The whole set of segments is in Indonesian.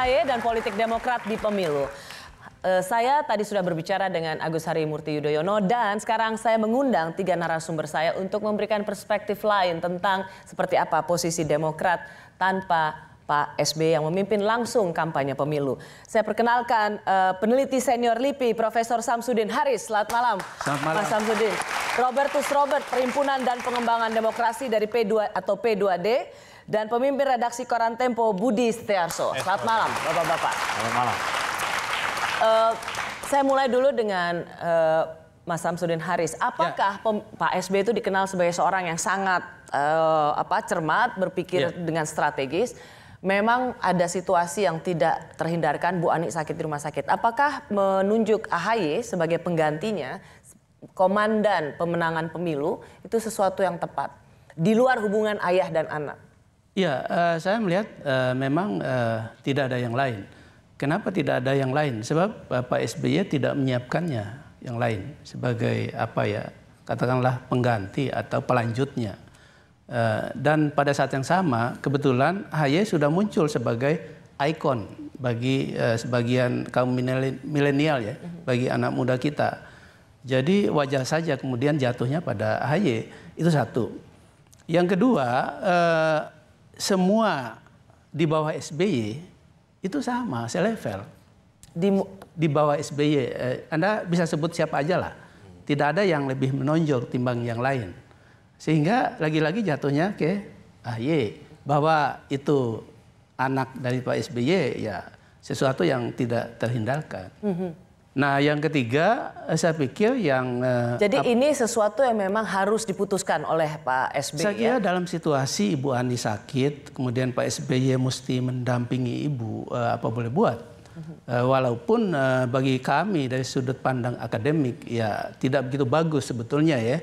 AHY dan politik Demokrat di pemilu. Saya tadi sudah berbicara dengan Agus Harimurti Yudhoyono dan sekarang saya mengundang 3 narasumber saya untuk memberikan perspektif lain tentang seperti apa posisi Demokrat tanpa Pak SBY yang memimpin langsung kampanye pemilu. Saya perkenalkan peneliti senior LIPI Profesor Samsudin Haris. Selamat malam, Mas Samsudin. Robertus Robert, Perhimpunan dan Pengembangan Demokrasi dari P2 atau P2D. Dan pemimpin redaksi Koran Tempo Budi Setiarso. Selamat malam, Bapak-Bapak. Selamat malam. Saya mulai dulu dengan Mas Samsudin Haris. Apakah Pak SBY itu dikenal sebagai seorang yang sangat cermat, berpikir dengan strategis? Memang ada situasi yang tidak terhindarkan, Bu Ani sakit di rumah sakit. Apakah menunjuk AHY sebagai penggantinya, komandan pemenangan pemilu, itu sesuatu yang tepat? Di luar hubungan ayah dan anak? Ya, saya melihat memang tidak ada yang lain. Kenapa tidak ada yang lain? Sebab Pak SBY tidak menyiapkannya yang lain sebagai katakanlah pengganti atau pelanjutnya. Dan pada saat yang sama kebetulan AHY sudah muncul sebagai ikon bagi sebagian kaum milenial ya, bagi anak muda kita. Jadi wajar saja kemudian jatuhnya pada AHY, itu satu. Yang kedua, semua di bawah SBY itu sama, selevel. Di bawah SBY, Anda bisa sebut siapa aja lah. Tidak ada yang lebih menonjol timbang yang lain. Sehingga lagi-lagi jatuhnya ke AHY. Bahwa itu anak dari Pak SBY, ya sesuatu yang tidak terhindarkan. Nah, yang ketiga, saya pikir yang... Jadi ini sesuatu yang memang harus diputuskan oleh Pak SBY. Saya kira dalam situasi Ibu Ani sakit, kemudian Pak SBY mesti mendampingi Ibu, apa boleh buat. Walaupun bagi kami dari sudut pandang akademik, ya tidak begitu bagus sebetulnya ya,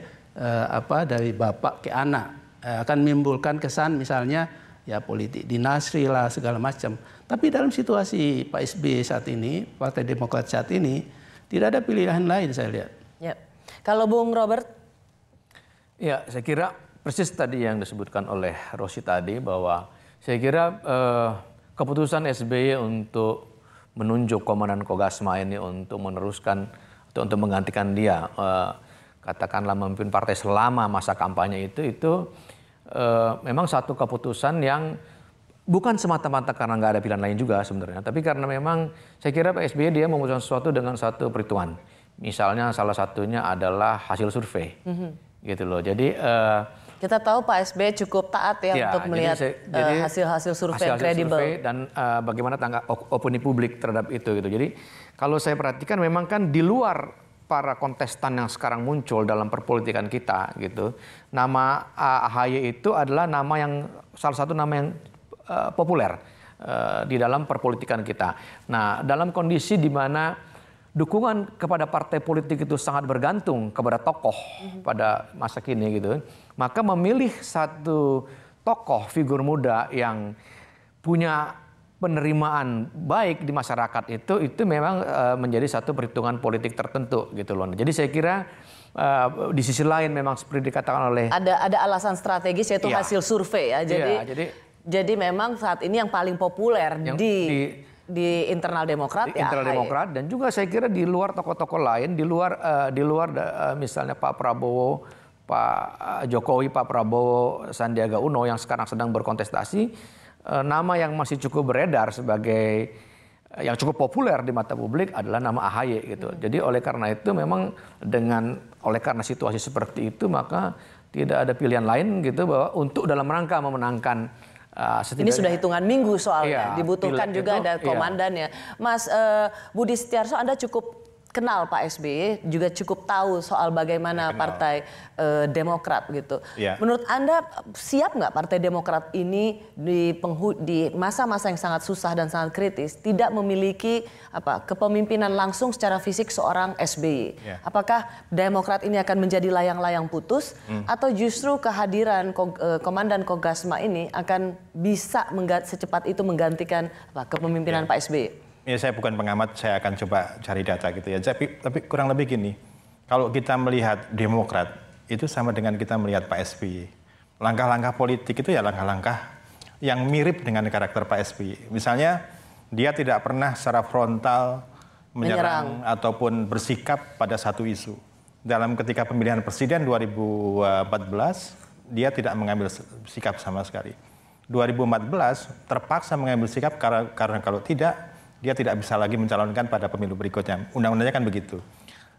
dari bapak ke anak. Akan menimbulkan kesan misalnya, ya politik dinasti lah segala macam. Tapi dalam situasi Pak SBY saat ini, Partai Demokrat saat ini, tidak ada pilihan lain saya lihat. Ya. Kalau Bung Robert? Ya, saya kira persis tadi yang disebutkan oleh Rosi tadi, bahwa saya kira keputusan SBY untuk menunjuk Komandan Kogasma ini untuk meneruskan, atau untuk menggantikan dia, katakanlah memimpin partai selama masa kampanye itu memang satu keputusan yang bukan semata-mata karena nggak ada pilihan lain juga sebenarnya, tapi karena memang saya kira Pak SBY dia memutuskan sesuatu dengan satu perhitungan. Misalnya salah satunya adalah hasil survei, gitu loh. Jadi kita tahu Pak SBY cukup taat ya untuk melihat hasil-hasil survei yang kredibel dan bagaimana tanggapan opini publik terhadap itu, gitu. Jadi kalau saya perhatikan memang kan di luar para kontestan yang sekarang muncul dalam perpolitikan kita, gitu, nama AHY itu adalah nama yang salah satu nama yang populer di dalam perpolitikan kita. Nah, dalam kondisi di mana dukungan kepada partai politik itu sangat bergantung kepada tokoh pada masa kini, gitu, maka memilih satu tokoh figur muda yang punya penerimaan baik di masyarakat itu memang menjadi satu perhitungan politik tertentu, gitu loh. Jadi saya kira di sisi lain memang seperti dikatakan oleh ada alasan strategis yaitu hasil survei ya. Jadi memang saat ini yang paling populer di internal Demokrat ya. Internal Demokrat, dan juga saya kira di luar tokoh-tokoh lain, di luar misalnya Pak Prabowo, Pak Jokowi, Pak Prabowo, Sandiaga Uno yang sekarang sedang berkontestasi, nama yang masih cukup beredar sebagai yang cukup populer di mata publik adalah nama AHY, gitu. Jadi oleh karena itu memang karena situasi seperti itu, maka tidak ada pilihan lain, gitu, bahwa untuk dalam rangka memenangkan ini sudah hitungan minggu soalnya, dibutuhkan juga ada komandannya. Mas Budi Setiarso, Anda cukup kenal Pak SBY, juga cukup tahu soal bagaimana Partai Demokrat gitu. Menurut Anda siap nggak Partai Demokrat ini di masa-masa yang sangat susah dan sangat kritis tidak memiliki kepemimpinan langsung secara fisik seorang SBY? Apakah Demokrat ini akan menjadi layang-layang putus atau justru kehadiran Komandan Kogasma ini akan bisa secepat itu menggantikan kepemimpinan Pak SBY? Ya, saya bukan pengamat, saya akan coba cari data gitu ya. Tapi kurang lebih gini, kalau kita melihat Demokrat itu sama dengan kita melihat Pak SBY. Langkah-langkah politik itu ya langkah-langkah yang mirip dengan karakter Pak SBY. Misalnya Dia tidak pernah secara frontal menyerang ataupun bersikap pada satu isu. Dalam ketika pemilihan presiden 2014, dia tidak mengambil sikap sama sekali. 2014 terpaksa mengambil sikap karena kalau tidak, dia tidak bisa lagi mencalonkan pada pemilu berikutnya. Undang-undangnya kan begitu.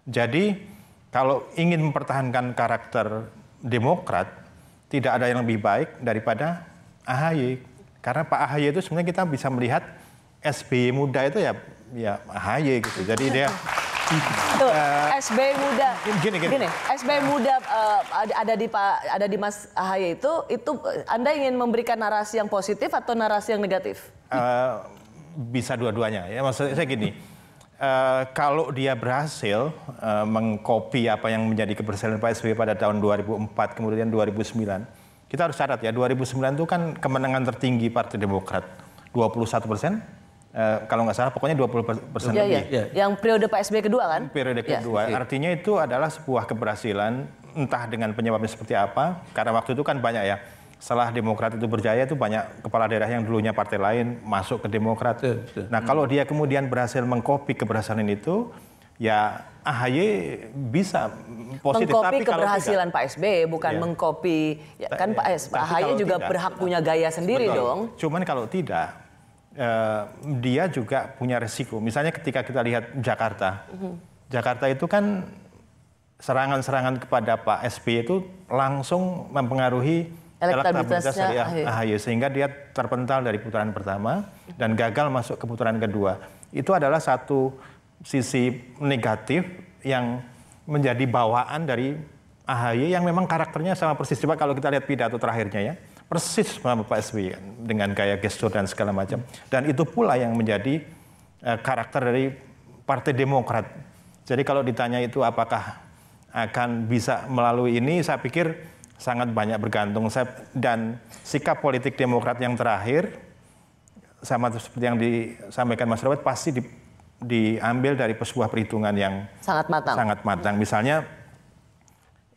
Jadi kalau ingin mempertahankan karakter Demokrat, tidak ada yang lebih baik daripada AHY. Karena Pak AHY itu sebenarnya kita bisa melihat SBY muda itu ya AHY gitu. Jadi dia tuh, SBY muda. Gini. SBY muda ada di Mas AHY itu Anda ingin memberikan narasi yang positif atau narasi yang negatif? Bisa dua-duanya ya. Maksud saya gini. Kalau dia berhasil mengcopy apa yang menjadi keberhasilan Pak SBY pada tahun 2004 kemudian 2009, kita harus catat ya 2009 itu kan kemenangan tertinggi Partai Demokrat 21%. Kalau nggak salah pokoknya 20% lebih. Yang periode Pak SBY kedua kan? Periode kedua. Artinya itu adalah sebuah keberhasilan, entah dengan penyebabnya seperti apa. Karena waktu itu kan banyak ya, setelah Demokrat itu berjaya itu banyak kepala daerah yang dulunya partai lain masuk ke Demokrat. Nah kalau dia kemudian berhasil mengkopi keberhasilan itu, ya AHY bisa positif. Mengkopi keberhasilan Pak SBY, bukan mengkopi. Ya, kan Pak AHY juga berhak punya gaya sendiri dong. Cuman kalau tidak, dia juga punya resiko. Misalnya ketika kita lihat Jakarta, Jakarta itu kan serangan-serangan kepada Pak SBY itu langsung mempengaruhi elektabilitas dari AHY sehingga dia terpental dari putaran pertama dan gagal masuk ke putaran kedua. Itu adalah satu sisi negatif yang menjadi bawaan dari AHY yang memang karakternya sama persis. Coba kalau kita lihat pidato terakhirnya ya. Persis sama Pak SBY dengan gaya gestur dan segala macam. Dan itu pula yang menjadi karakter dari Partai Demokrat. Jadi kalau ditanya itu apakah akan bisa melalui ini, saya pikir sangat banyak bergantung. Dan sikap politik Demokrat yang terakhir, sama seperti yang disampaikan Mas Robert, pasti diambil dari sebuah perhitungan yang sangat matang. Misalnya,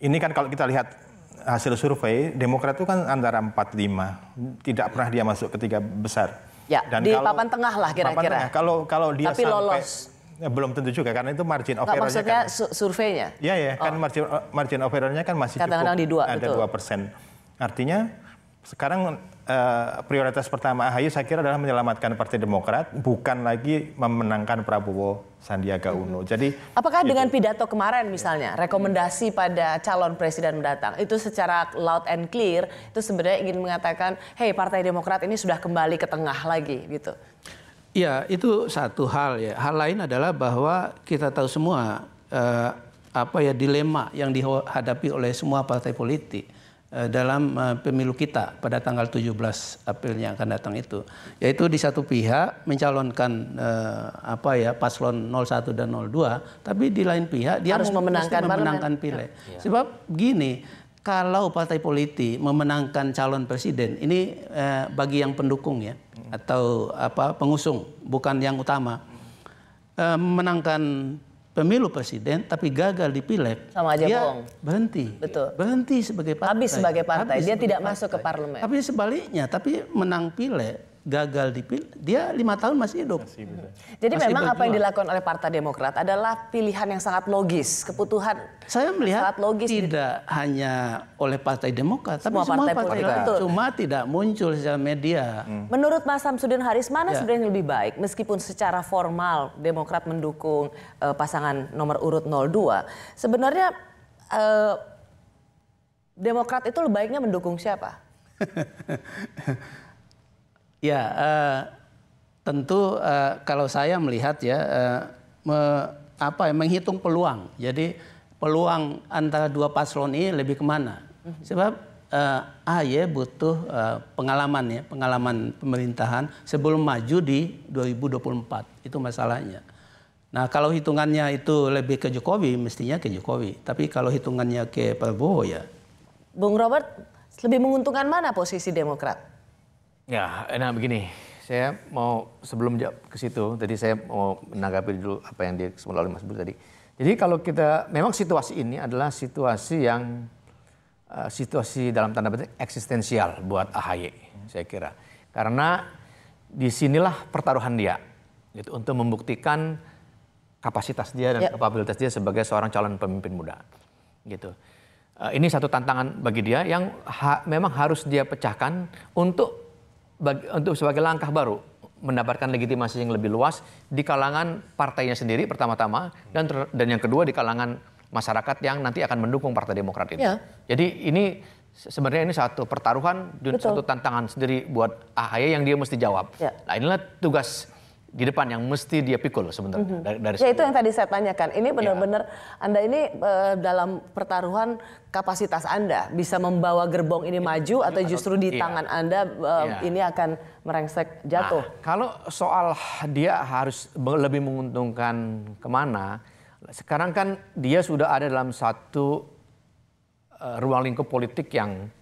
ini kan kalau kita lihat hasil survei, Demokrat itu kan antara 4-5, tidak pernah dia masuk ke 3 besar. Ya, dan di papan tengah lah kira-kira. Kalau dia tapi sampai, lolos. Ya, belum tentu juga, karena itu margin of error-nya maksudnya kan. surveinya? Iya, kan margin of error-nya kan masih kadang-kadang cukup, ada 2%. Artinya sekarang prioritas pertama AHY saya kira adalah menyelamatkan Partai Demokrat, bukan lagi memenangkan Prabowo Sandiaga Uno. Jadi apakah dengan pidato kemarin misalnya rekomendasi pada calon presiden mendatang itu secara loud and clear itu sebenarnya ingin mengatakan, hey Partai Demokrat ini sudah kembali ke tengah lagi gitu? Ya itu satu hal ya. Hal lain adalah bahwa kita tahu semua dilema yang dihadapi oleh semua partai politik dalam pemilu kita pada tanggal 17 April yang akan datang itu, yaitu di satu pihak mencalonkan paslon 01 dan 02, tapi di lain pihak dia harus memenangkan pileg. Sebab gini, kalau partai politik memenangkan calon presiden ini bagi yang pendukung ya atau pengusung bukan yang utama, memenangkan pemilu presiden tapi gagal di pileg, sama aja dia bohong. Berhenti. Betul. Berhenti sebagai partai. Habis sebagai partai, dia tidak masuk ke parlemen. Tapi sebaliknya, tapi menang pileg, gagal di pileg, dia 5 tahun masih hidup. Jadi memang apa yang dilakukan oleh Partai Demokrat adalah pilihan yang sangat logis, kebutuhan. Saya melihat sangat logis tidak hanya oleh Partai Demokrat, tapi semua partai lain. Cuma tidak muncul secara media. Menurut Mas Samsudin Haris, mana sebenarnya yang lebih baik? Meskipun secara formal Demokrat mendukung pasangan nomor urut 02, sebenarnya Demokrat itu lebih baiknya mendukung siapa? Ya, tentu kalau saya melihat ya menghitung peluang. Jadi peluang antara dua paslon ini lebih kemana? Sebab AHY butuh pengalaman pemerintahan sebelum maju di 2024. Itu masalahnya. Nah, kalau hitungannya itu lebih ke Jokowi, mestinya ke Jokowi. Tapi kalau hitungannya ke Prabowo ya. Bung Robert, lebih menguntungkan mana posisi Demokrat? Ya, begini, saya mau sebelum ke situ, tadi saya mau menanggapi dulu apa yang disebut oleh Mas Budi tadi. Jadi kalau kita, memang situasi ini adalah situasi yang, situasi dalam tanda petik eksistensial buat AHY, saya kira. Karena disinilah pertaruhan dia. gitu untuk membuktikan kapasitas dia dan kapabilitas dia sebagai seorang calon pemimpin muda gitu. Ini satu tantangan bagi dia yang memang harus dia pecahkan untuk sebagai langkah baru mendapatkan legitimasi yang lebih luas di kalangan partainya sendiri pertama-tama dan yang kedua di kalangan masyarakat yang nanti akan mendukung Partai Demokrat itu. Ya. Jadi ini sebenarnya ini satu pertaruhan dan satu tantangan sendiri buat AHY yang dia mesti jawab. Ya. Nah inilah tugas di depan yang mesti dia pikul sebenarnya dari ya itu yang tadi saya tanyakan. Ini benar-benar Anda ini dalam pertaruhan kapasitas Anda bisa membawa gerbong ini maju atau justru di tangan Anda ini akan merengsek jatuh. Nah, kalau soal dia harus lebih menguntungkan kemana, sekarang kan dia sudah ada dalam satu ruang lingkup politik yang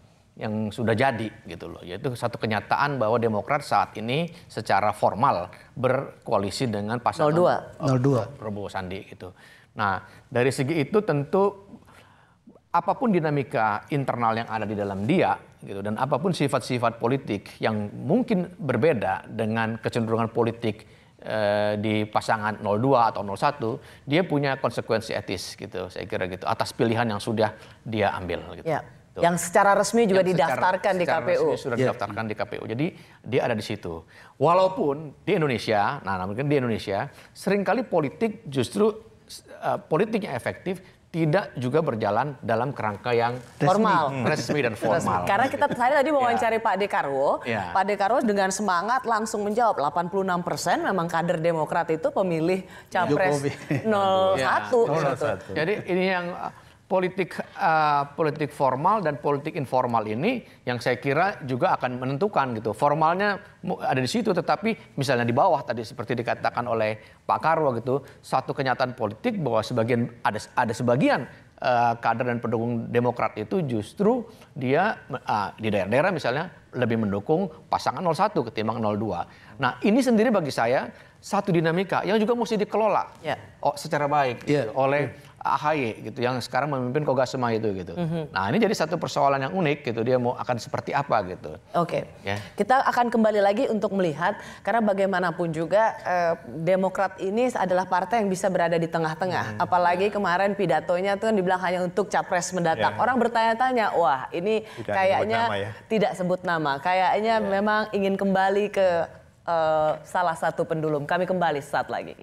sudah jadi gitu loh, yaitu satu kenyataan bahwa Demokrat saat ini secara formal berkoalisi dengan pasangan 02 Prabowo Sandi gitu. Nah dari segi itu tentu apapun dinamika internal yang ada di dalam dia gitu dan apapun sifat-sifat politik yang mungkin berbeda dengan kecenderungan politik di pasangan 02 atau 01, dia punya konsekuensi etis gitu, saya kira gitu atas pilihan yang sudah dia ambil gitu. Ya. Yang secara resmi juga didaftarkan di KPU. Sudah didaftarkan di KPU. Jadi dia ada di situ. Walaupun di Indonesia, mungkin di Indonesia seringkali politik justru politiknya efektif tidak juga berjalan dalam kerangka yang resmi dan formal. Karena saya tadi mewawancari Pak Dekarwo, Pak Dekarwo dengan semangat langsung menjawab 86% memang kader Demokrat itu pemilih capres 01. Jadi ini yang politik formal dan politik informal ini yang saya kira juga akan menentukan gitu. Formalnya ada di situ, tetapi misalnya di bawah tadi seperti dikatakan oleh Pak Karwo gitu, satu kenyataan politik bahwa ada sebagian kader dan pendukung Demokrat itu justru dia di daerah-daerah misalnya lebih mendukung pasangan 01 ketimbang 02. Nah ini sendiri bagi saya satu dinamika yang juga mesti dikelola secara baik gitu, oleh AHY gitu yang sekarang memimpin Kogasma itu gitu. Nah ini jadi satu persoalan yang unik gitu, dia mau akan seperti apa gitu. Oke. Kita akan kembali lagi untuk melihat karena bagaimanapun juga Demokrat ini adalah partai yang bisa berada di tengah-tengah. Apalagi kemarin pidatonya tuh dibilang hanya untuk capres mendatang. Orang bertanya-tanya, wah ini kayaknya tidak sebut nama, kayaknya memang ingin kembali ke salah satu pendulum. Kami kembali saat lagi.